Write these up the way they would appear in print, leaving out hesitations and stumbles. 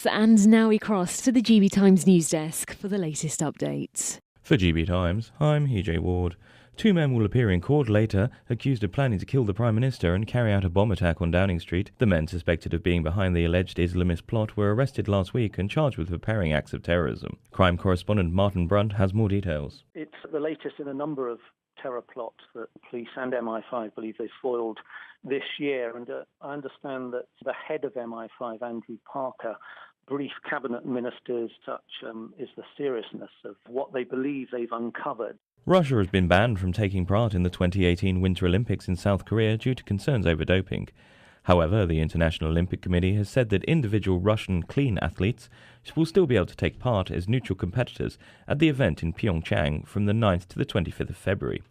And now we cross to the GB Times Newsdesk for the latest updates. For GB Times, I'm EJ Ward. 2 men will appear in court later, accused of planning to kill the Prime Minister and carry out a bomb attack on Downing Street. The men suspected of being behind the alleged Islamist plot were arrested last week and charged with preparing acts of terrorism. Crime correspondent Martin Brunt has more details. It's the latest in a number of terror plots that police and MI5 believe they foiled this year. And I understand that the head of MI5, Andrew Parker, briefed cabinet ministers. Such is the seriousness of what they believe they've uncovered. Russia has been banned from taking part in the 2018 Winter Olympics in South Korea due to concerns over doping. However, the International Olympic Committee has said that individual Russian clean athletes will still be able to take part as neutral competitors at the event in Pyeongchang from the 9th to the 25th of February.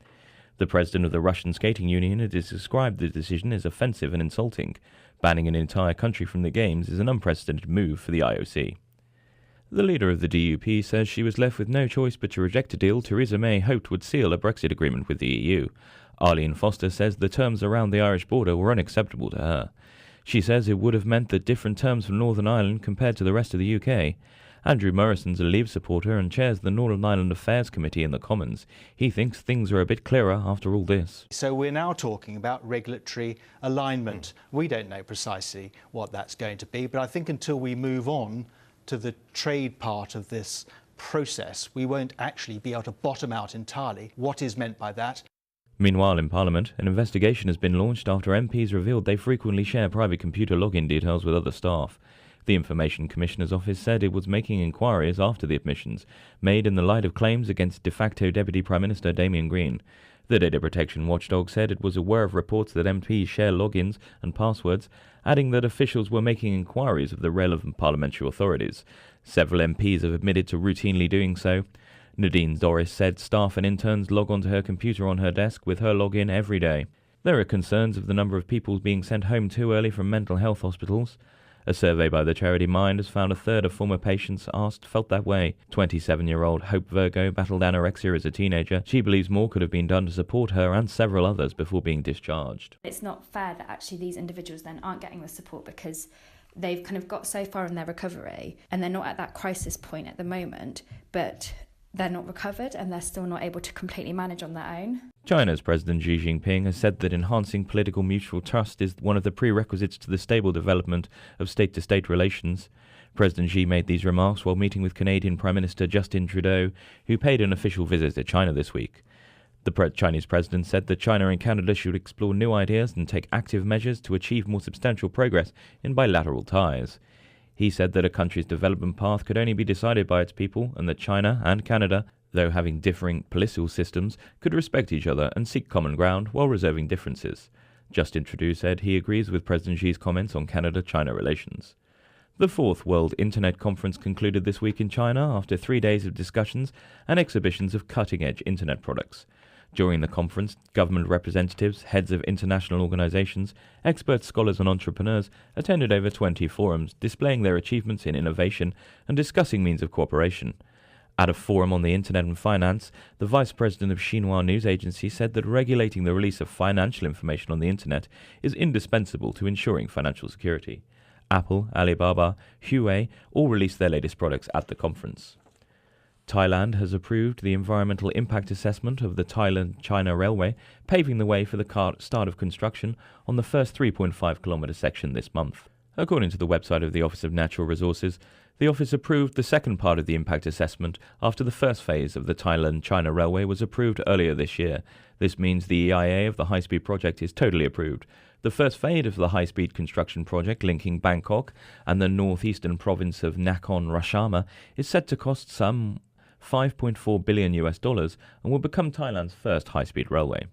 The president of the Russian Skating Union has described the decision as offensive and insulting. Banning an entire country from the Games is an unprecedented move for the IOC. The leader of the DUP says she was left with no choice but to reject a deal Theresa May hoped would seal a Brexit agreement with the EU. Arlene Foster says the terms around the Irish border were unacceptable to her. She says it would have meant that different terms for Northern Ireland compared to the rest of the UK. Andrew Morrison's a Leave supporter and chairs the Northern Ireland Affairs Committee in the Commons. He thinks things are a bit clearer after all this. So we're now talking about regulatory alignment. We don't know precisely what that's going to be, but I think until we move on to the trade part of this process, we won't actually be able to bottom out entirely what is meant by that. Meanwhile, in Parliament, an investigation has been launched after MPs revealed they frequently share private computer login details with other staff. The Information Commissioner's Office said it was making inquiries after the admissions, made in the light of claims against de facto Deputy Prime Minister Damien Green. The data protection watchdog said it was aware of reports that MPs share logins and passwords, adding that officials were making inquiries of the relevant parliamentary authorities. Several MPs have admitted to routinely doing so. Nadine Dorris said staff and interns log onto her computer on her desk with her login every day. There are concerns of the number of people being sent home too early from mental health hospitals. A survey by the charity Mind has found a third of former patients asked felt that way. 27-year-old Hope Virgo battled anorexia as a teenager. She believes more could have been done to support her and several others before being discharged. It's not fair that actually these individuals then aren't getting the support because they've kind of got so far in their recovery and they're not at that crisis point at the moment, but they're not recovered and they're still not able to completely manage on their own. China's President Xi Jinping has said that enhancing political mutual trust is one of the prerequisites to the stable development of state-to-state relations. President Xi made these remarks while meeting with Canadian Prime Minister Justin Trudeau, who paid an official visit to China this week. The Chinese president said that China and Canada should explore new ideas and take active measures to achieve more substantial progress in bilateral ties. He said that a country's development path could only be decided by its people and that China and Canada, though having differing political systems, could respect each other and seek common ground while reserving differences. Justin Trudeau said he agrees with President Xi's comments on Canada-China relations. The 4th World Internet Conference concluded this week in China after 3 days of discussions and exhibitions of cutting-edge Internet products. During the conference, government representatives, heads of international organizations, experts, scholars and entrepreneurs attended over 20 forums, displaying their achievements in innovation and discussing means of cooperation. At a forum on the Internet and finance, the vice president of Xinhua News Agency said that regulating the release of financial information on the Internet is indispensable to ensuring financial security. Apple, Alibaba, Huawei all released their latest products at the conference. Thailand has approved the environmental impact assessment of the Thailand-China Railway, paving the way for the start of construction on the first 3.5-kilometre section this month. According to the website of the Office of Natural Resources, the office approved the second part of the impact assessment after the first phase of the Thailand-China Railway was approved earlier this year. This means the EIA of the high-speed project is totally approved. The first phase of the high-speed construction project linking Bangkok and the northeastern province of Nakhon Ratchasima is set to cost some $5.4 billion and will become Thailand's first high-speed railway.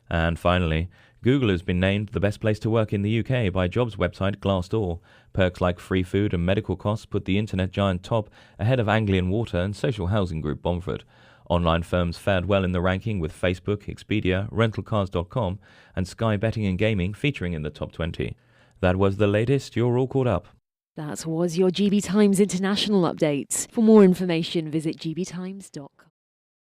And finally, Google has been named the best place to work in the UK by jobs website Glassdoor. Perks like free food and medical costs put the internet giant top ahead of Anglian Water and social housing group Bomford. Online firms fared well in the ranking with Facebook, Expedia, Rentalcars.com and Sky Betting and Gaming featuring in the top 20. That was the latest. You're all caught up. That was your GB Times International update. For more information, visit gbtimes.com.